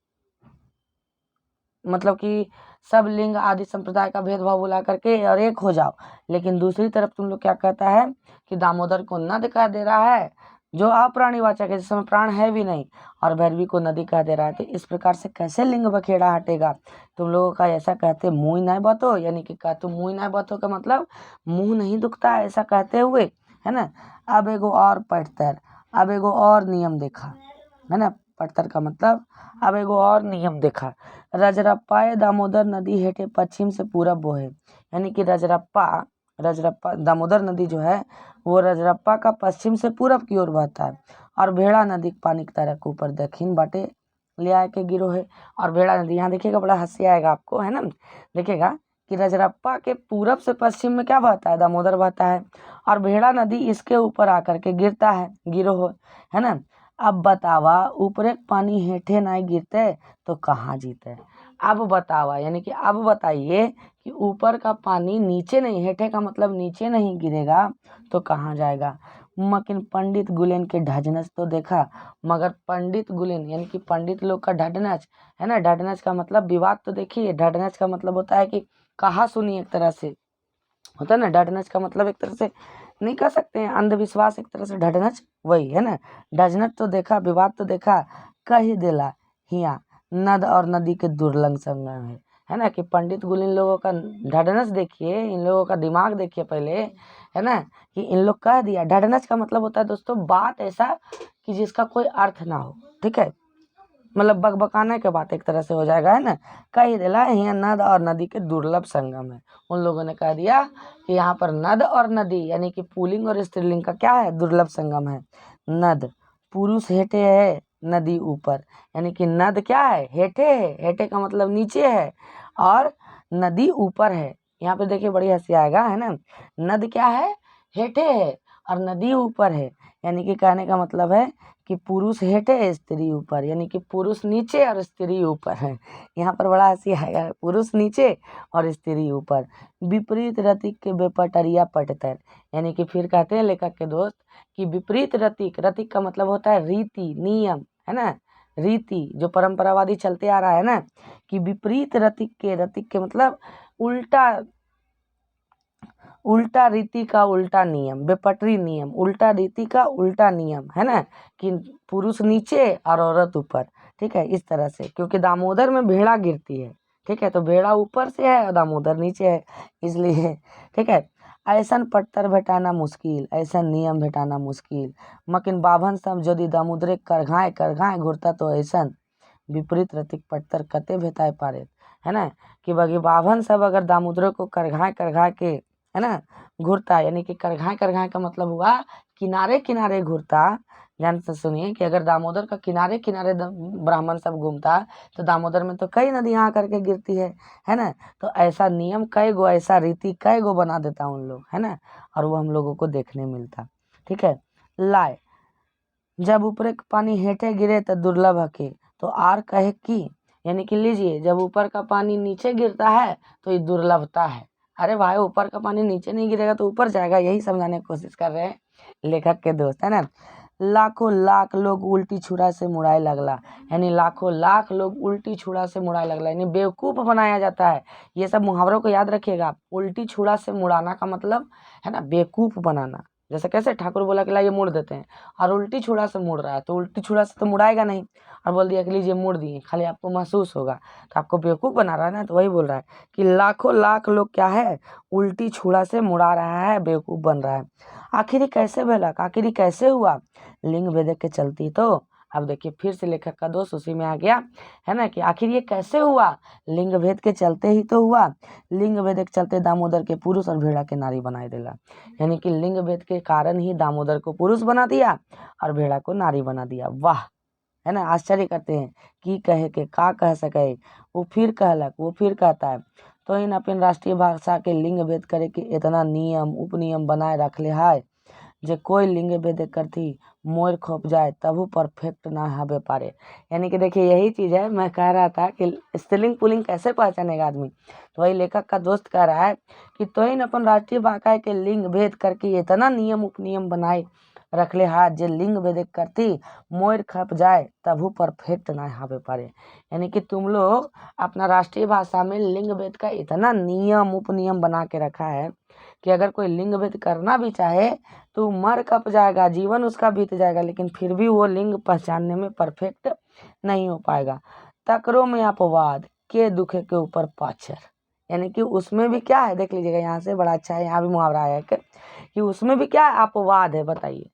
मतलब कि सब लिंग आदि संप्रदाय का भेदभाव बुला करके और एक हो जाओ, लेकिन दूसरी तरफ तुम लोग क्या कहता है कि दामोदर को नद कह दे रहा है जो अप्राणिवाचक है, जिसमें प्राण है भी नहीं, और भैरवी को नदी कह दे रहा है। तो इस प्रकार से कैसे लिंग बखेड़ा हटेगा, तुम लोगों का ऐसा कहते मुँह नहीं बतो, यानी कि कहते मुँह नहीं बतो का मतलब मुँह नहीं दुखता ऐसा कहते हुए, है ना। अब एगो और पढ़तर, अब एगो और नियम देखा, है ना, पढ़तर का मतलब अब एगो और नियम देखा। रजरप्पा दामोदर नदी हेठे पश्चिम से पूरब बोहे, यानी कि रजरप्पा दामोदर नदी जो है वो रजरप्पा का पश्चिम से पूरब की ओर बहता है, और भेड़ा नदी पानी की तरह ऊपर दक्षिण बाटे ले आए के गिरो है। और भेड़ा नदी यहाँ देखिएगा, बड़ा हंसी आएगा आपको, है ना, देखिएगा कि रजरप्पा के पूरब से पश्चिम में क्या बहता है, दामोदर बहता है, और भेड़ा नदी इसके ऊपर आकर के गिरता है, गिरो है ना। अब बतावा ऊपरे पानी हेठे नहीं गिरते तो कहाँ जीते। अब बतावा यानी कि अब बताइए कि ऊपर का पानी नीचे नहीं, हेठे का मतलब नीचे नहीं गिरेगा तो कहाँ जाएगा। मकिन पंडित गुलेन के ढडनच तो देखा, मगर पंडित गुलेन यानी कि पंडित लोग का ढडनच, है ना, ढडनच का मतलब विवाद तो देखिए, ढडनच का मतलब होता है कि कहा सुनी, एक तरह से होता है ना, ढडनच का मतलब एक तरह से नहीं कह सकते हैं अंधविश्वास, एक तरह से ढडनच वही है ना। ढडनच तो देखा, विवाद तो देखा, कही दिला हिया नद और नदी के दुर्लंग संगम है ना, कि पंडित गुल इन लोगों का ढडनच देखिए, इन लोगों का दिमाग देखिए पहले, है ना, कि इन लोग कह दिया। ढडनच का मतलब होता है दोस्तों बात ऐसा कि जिसका कोई अर्थ ना हो, ठीक है, मतलब बकबकाने के बात एक तरह से हो जाएगा, है ना। कह दिला यहाँ नद और नदी के दुर्लभ संगम है, उन लोगों ने कह दिया कि यहाँ पर नद और नदी यानी कि पुल्लिंग और स्त्रीलिंग का क्या है, दुर्लभ संगम है। नद पुरुष हेठे है, नदी ऊपर, यानी कि नद क्या है, हेठे है, हेठे का मतलब नीचे है, और नदी ऊपर है। यहाँ पे देखिए बड़ी हंसी आएगा, है ना, नद क्या है, हेठे है, और नदी ऊपर है, यानी कि कहने का मतलब है कि पुरुष हेठे है, स्त्री ऊपर, यानी कि पुरुष नीचे और स्त्री ऊपर है। यहाँ पर बड़ा हंसी आएगा, पुरुष नीचे और स्त्री ऊपर। विपरीत रतिक के बेपटरिया पटतर, यानी कि फिर कहते हैं लेखक के दोस्त कि विपरीत रतिक, रतिक का मतलब होता है रीति नियम, है ना, रीति जो परंपरावादी चलते आ रहा है ना, कि विपरीत रतिक के मतलब उल्टा रीति का उल्टा नियम, बेपटरी नियम, उल्टा रीति का उल्टा नियम, है ना, कि पुरुष नीचे और औरत ऊपर, ठीक है, इस तरह से, क्योंकि दामोदर में भेड़ा गिरती है, ठीक है, तो भेड़ा ऊपर से है और दामोदर नीचे है, इसलिए, ठीक है। ऐसन पट्टर भेटाना मुश्किल, ऐसा नियम भेटाना मुश्किल, मकिन बाभन सब यदि दामोदरे करघाए घुरता तो ऐसन विपरीत रतिक पट्टर कते भेताए पारे, है ना, कि बगी बाभन सब अगर दामोदर को करघाए के, है ना, घूरता, यानी कि करघाए का मतलब हुआ किनारे किनारे घूरता। ध्यान से सुनिए कि अगर दामोदर का किनारे किनारे ब्राह्मण सब घूमता तो दामोदर में तो कई नदियाँ आकर के गिरती है ना, तो ऐसा नियम कई गो, ऐसा रीति कई गो बना देता उन लोग, है ना, और वो हम लोगों को देखने मिलता, ठीक है। लाए जब ऊपरे पानी हेठे गिरे तो दुर्लभ हके, तो आर कहे की, यानी कि लीजिए जब ऊपर का पानी नीचे गिरता है तो ये दुर्लभता है। अरे भाई ऊपर का पानी नीचे नहीं गिरेगा तो ऊपर जाएगा, यही समझाने की कोशिश कर रहे हैं लेखक के दोस्त, है ना। लाखों लाख लोग उल्टी छुरा से मुड़ाए लगला, यानी लाखों लाख लोग उल्टी छुरा से मुड़ाए लगला, यानी बेवकूफ़ बनाया जाता है। ये सब मुहावरों को याद रखिएगा। उल्टी छुरा से मुड़ाना का मतलब है ना बेवकूफ़ बनाना। जैसे कैसे ठाकुर बोला कि ला ये मुड़ देते हैं, और उल्टी छुरा से मुड़ रहा है तो उल्टी छुरा से तो मुड़ाएगा नहीं, और बोल दिया कि लीजिए मुड़ दिए, खाली आपको महसूस होगा, तो आपको बेवकूफ़ बना रहा है ना। तो वही बोल रहा है कि लाखों लाख लोग क्या है, उल्टी छुरा से मुड़ा रहा है, बेवकूफ़ बन रहा है। आखिर ये कैसे भेलक, आखिर ये कैसे हुआ, लिंग भेदक के चलती। तो अब देखिए फिर से लेखक का दोस्त उसी में आ गया, है ना, कि आखिर ये कैसे हुआ, लिंग भेद के चलते ही तो हुआ। लिंग भेद के चलते दामोदर के पुरुष और भेड़ा के नारी बनाए दिला, यानी कि लिंग भेद के कारण ही दामोदर को पुरुष बना दिया और भेड़ा को नारी बना दिया। वाह, है ना, आश्चर्य करते हैं कि कहे के का कह सके। वो फिर कहलक, वो फिर कहता है, तो इन अपन राष्ट्रीय भाषा के लिंग भेद करे के इतना नियम उपनियम बनाए रखले है, जे कोई लिंग भेद करती मोर खोप जाए तबू परफेक्ट ना हवे पारे। यानी कि देखिए यही चीज़ है, मैं कह रहा था कि स्त्रीलिंग पुल्लिंग कैसे पहचानेगा आदमी। तो वही लेखक का दोस्त कह रहा है कि तो इन अपन राष्ट्रीय भाषा के लिंग भेद करके इतना नियम उपनियम बनाए रखले हाथ जे लिंग भेद करती मोर खप जाए तबू परफेक्ट ना हवे पारे। यानी कि तुम लोग अपना राष्ट्रीय भाषा में लिंग भेद का इतना नियम उपनियम बना के रखा है कि अगर कोई लिंग भेद करना भी चाहे तो मर कप जाएगा, जीवन उसका बीत जाएगा, लेकिन फिर भी वो लिंग पहचानने में परफेक्ट नहीं हो पाएगा। तकरो में अपवाद के दुखे के ऊपर पाचर, यानी कि उसमें भी क्या है, देख लीजिएगा यहाँ से, बड़ा अच्छा है, यहाँ भी मुहावरा है कि उसमें भी क्या है, अपवाद है। बताइए,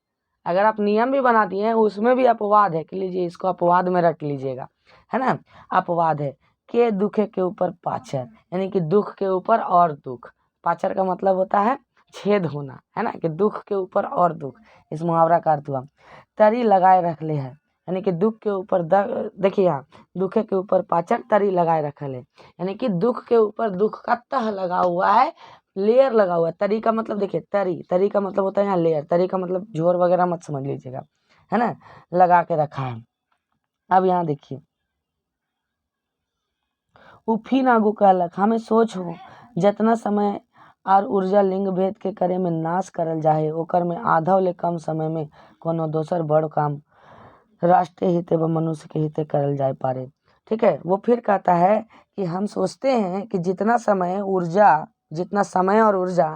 अगर आप नियम भी बना दिए हैं उसमें भी अपवाद है, कि लीजिए इसको अपवाद में रख लीजिएगा, है ना। अपवाद है के दुखे के ऊपर पाचर, यानी कि दुख के ऊपर और दुख। पाचर का मतलब होता है छेद होना, है ना, कि दुख के ऊपर और दुख, इस मुहावरा का अर्थ हुआ। तरी लगाए रख ले है, यानी कि दुख के ऊपर देखिए यहाँ दुखे के ऊपर पाचर तरी लगाए रखल है, यानी कि दुख के ऊपर दुख का तह लगा हुआ है, लेयर लगा हुआ है। तरी का मतलब देखिए, तरी तरी का मतलब होता है यहाँ लेयर, तरी का मतलब झोर वगैरह मत समझ लीजिएगा, है ना, लगा के रखा है। अब यहाँ देखिए उफिन आगू कहलक, हमें सोच हो जितना समय और ऊर्जा लिंग भेद के करे में नाश करल जाए ओकर में आधा ले कम समय में कोनो दोसर बड़ काम राष्ट्रीय हित व मनुष्य के हित करल जाए पारे। ठीक है, वो फिर कहता है कि हम सोचते हैं कि जितना समय और ऊर्जा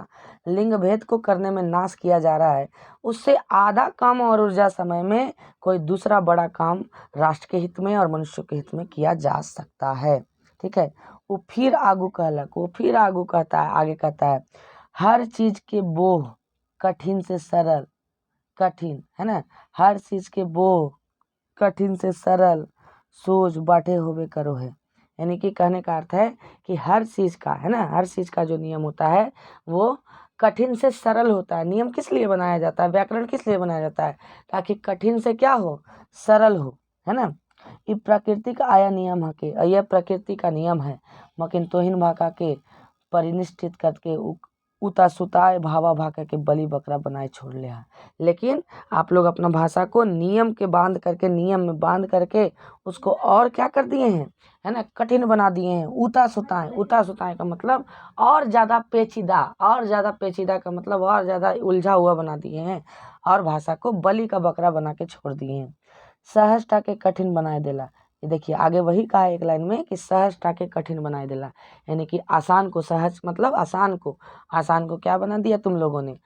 लिंग भेद को करने में नाश किया जा रहा है, उससे आधा कम और ऊर्जा समय में कोई दूसरा बड़ा काम राष्ट्र के हित में और मनुष्य के हित में किया जा सकता है। ठीक है, वो फिर आगू कहलक, वो फिर आगू कहता है, आगे कहता है, हर चीज के बोह कठिन से सरल, कठिन है ना, हर चीज के बोह कठिन से सरल सोच बाटे होवे करो है। यानी कि कहने का अर्थ है कि हर चीज का, है ना, हर चीज का जो नियम होता है वो कठिन से सरल होता है। नियम किस लिए बनाया जाता है, व्याकरण किस लिए बनाया जाता है, ताकि कठिन से क्या हो, सरल हो, है ना। ये प्रकृति का आया नियम है के, यह प्रकृति का नियम है, मकिन तोहिन भाका के परिनिष्ठित करके उता सुताए भावा भाका के बलि बकरा बनाए छोड़ ले है। लेकिन आप लोग अपना भाषा को नियम में बांध करके उसको और क्या कर दिए हैं, है ना, कठिन बना दिए हैं। उता सुताए का मतलब और ज़्यादा पेचीदा का मतलब और ज़्यादा उलझा हुआ बना दिए हैं, और भाषा को बलि का बकरा बना के छोड़ दिए हैं। सहजता के कठिन बनाए देला, ये देखिए आगे वही कहा एक लाइन में कि सहजता के कठिन बनाए देला, यानी कि आसान को सहज मतलब आसान को क्या बना दिया तुम लोगों ने,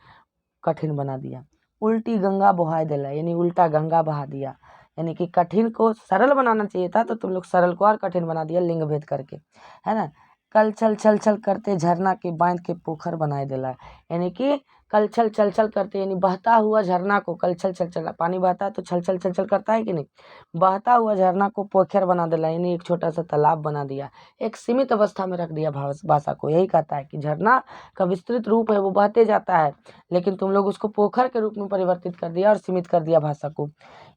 कठिन बना दिया। उल्टी गंगा बहा देला, यानी उल्टा गंगा बहा दिया, यानी कि कठिन को सरल बनाना चाहिए था तो तुम लोग सरल को और कठिन बना दिया लिंग भेद करके, है ना। कल छल छल छल करते झरना के बांध के पोखर बनाए देला, यानी कि कल छल छल छल करते, यानी बहता हुआ झरना को, कल छल छल छल पानी बहता है तो छल छल छल छल करता है कि नहीं, बहता हुआ झरना को पोखर बना देला, यानी एक छोटा सा तालाब बना दिया, एक सीमित अवस्था में रख दिया भाषा को। यही कहता है कि झरना का विस्तृत रूप है वो बहते जाता है, लेकिन तुम लोग उसको पोखर के रूप में परिवर्तित कर दिया और सीमित कर दिया भाषा को।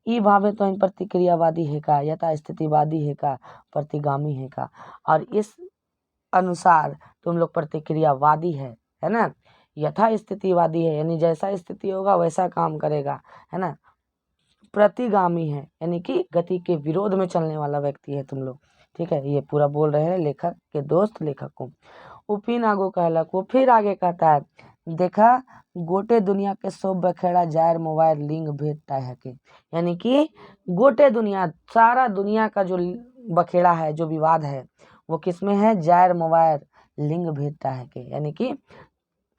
ई भावे तो इन प्रतिक्रियावादी है का, यथा स्थितिवादी है का, प्रतिगामी है का, और इस अनुसार तुम लोग प्रतिक्रियावादी है ना, यथा स्थितिवादी है, यानी जैसा स्थिति होगा वैसा काम करेगा, है ना। प्रतिगामी है, यानी कि गति के विरोध में चलने वाला व्यक्ति है तुम लोग। ठीक है, ये पूरा बोल रहे हैं लेखक के दोस्त लेखक को। उपिन आगो कहलक, वो फिर आगे कहता है, देखा गोटे दुनिया के सो बखेड़ा जायर मोबाइल लिंग भेदता है के, यानी कि गोटे दुनिया, सारा दुनिया का जो बखेड़ा है, जो विवाद है, वो किस में है? जायर मोबाइल लिंग भेदता है के, यानी कि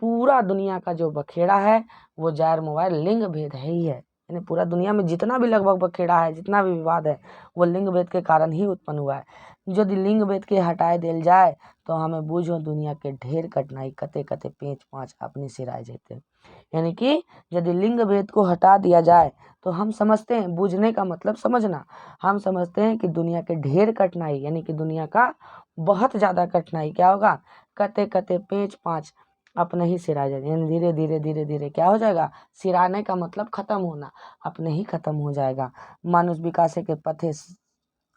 पूरा दुनिया का जो बखेड़ा है वो जायर मोबाइल लिंग भेद है ही है। यानी पूरा दुनिया में जितना भी लगभग बखेड़ा है, जितना भी विवाद है, वो लिंग भेद के कारण ही उत्पन्न हुआ है। यदि लिंग भेद के हटाए दिल जाए तो हमें बूझो दुनिया के ढेर कठिनाई कते कते पेच पाँच अपने सिराए जेते। यानी कि यदि लिंग भेद को हटा दिया जाए तो हम समझते हैं, बूझने का मतलब समझना, हम समझते हैं कि दुनिया के ढेर कठिनाई, यानी कि दुनिया का बहुत ज़्यादा कठिनाई क्या होगा? कते कते पेच पाँच अपने ही सिरा जाएगा। यानी धीरे धीरे धीरे धीरे क्या हो जाएगा? सिराने का मतलब खत्म होना, अपने ही खत्म हो जाएगा। मानुष विकास के पथे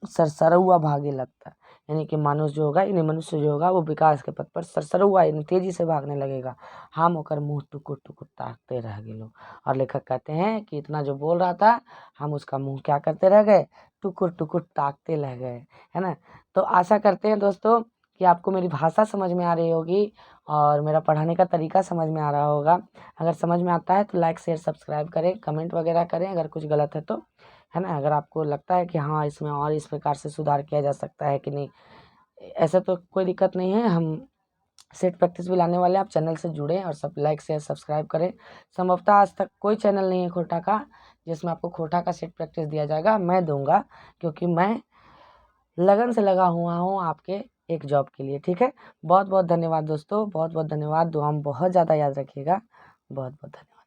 सरसरुआ भागे लगता है, यानी कि मानुष जो होगा, यानी मनुष्य जो होगा, वो विकास के पथ पर सरसरुआ यानी तेजी से भागने लगेगा। हम होकर मुंह टुकुर टुकुर ताकते रह गए। और लेखक कहते हैं कि इतना जो बोल रहा था, हम उसका मुंह क्या करते रह गए? टुकुर टुकुर ताकते रह गए, है ना। तो आशा करते हैं दोस्तों कि आपको मेरी भाषा समझ में आ रही होगी और मेरा पढ़ाने का तरीका समझ में आ रहा होगा। अगर समझ में आता है तो लाइक शेयर सब्सक्राइब करें, कमेंट वगैरह करें अगर कुछ गलत है तो, है ना। अगर आपको लगता है कि हाँ इसमें और इस प्रकार से सुधार किया जा सकता है कि नहीं, ऐसा तो कोई दिक्कत नहीं है। हम सेट प्रैक्टिस भी लाने वाले हैं, आप चैनल से जुड़ें और सब लाइक शेयर सब्सक्राइब करें। संभवतः आज तक कोई चैनल नहीं है खोटा का जिसमें आपको खोटा का सेट प्रैक्टिस दिया जाएगा। मैं दूंगा, क्योंकि मैं लगन से लगा हुआ हूँ आपके एक जॉब के लिए। ठीक है, बहुत बहुत धन्यवाद दोस्तों, बहुत बहुत धन्यवाद। दुआ में बहुत ज़्यादा याद रखिएगा। बहुत बहुत धन्यवाद।